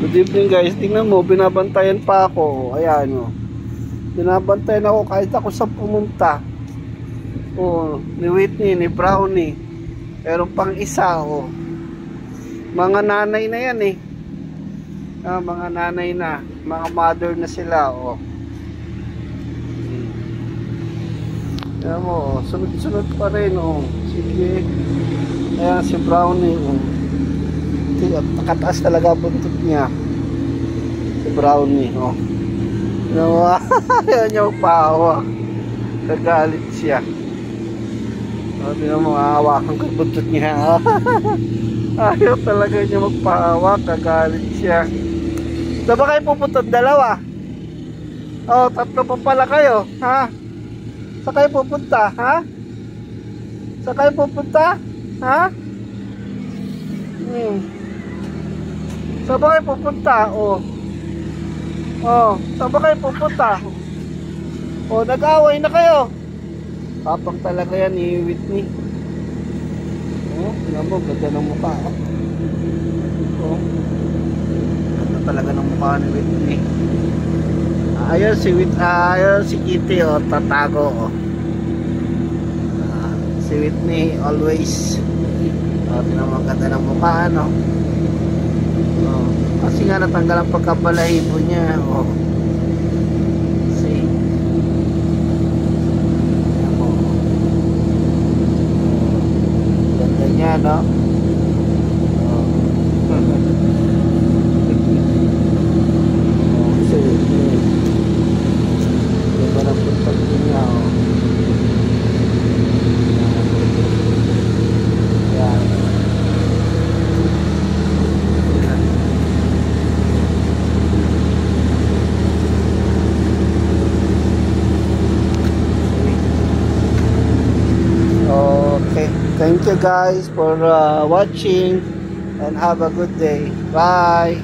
Good evening guys, tingnan mo, binabantayan pa ako. Ayan o. Binabantayan ako kahit ako saan pumunta. O, ni Whitney, ni Brownie. Pero pang isa o. Mga nanay na yan eh. Mga nanay na. Mga mother na sila o. Ayan mo, sunod-sunod pa rin o. Sige. Ayan si Brownie o. Nakataas talaga buntot niya si Brownie oh. Ayaw niya magpahawak, kagalit siya. Tingnan mo, hawakan ko buntot niya. Ayaw talaga niya magpahawak, kagalit siya. Saan ba kayo pupunta? Dalawa? Oh, tatlo pa pala kayo, ha? Saan kayo pupunta, ha? Saan kayo pupunta, ha? Saan ba kayo pupunta? Oh. Oh, saan ba kayo pupunta? Oh, nag-away na kayo. Tapang talaga yan ni Whitney. Oh, tingnan mo, ganda ng mukha. Oh. Ganda talaga ng mukha ni Whitney. Ayun si Kitty oh, tatago oh. Si Whitney always. Oh, tingnan mo, ganda ng mukha ano. Oh, kasi nga natanggal ang pagkabalahibo niya oh. See? Oh. Ganda niya no? Oh. See? Ganda ng puntak niya oh. Yan. Okay, thank you guys for watching and have a good day. Bye.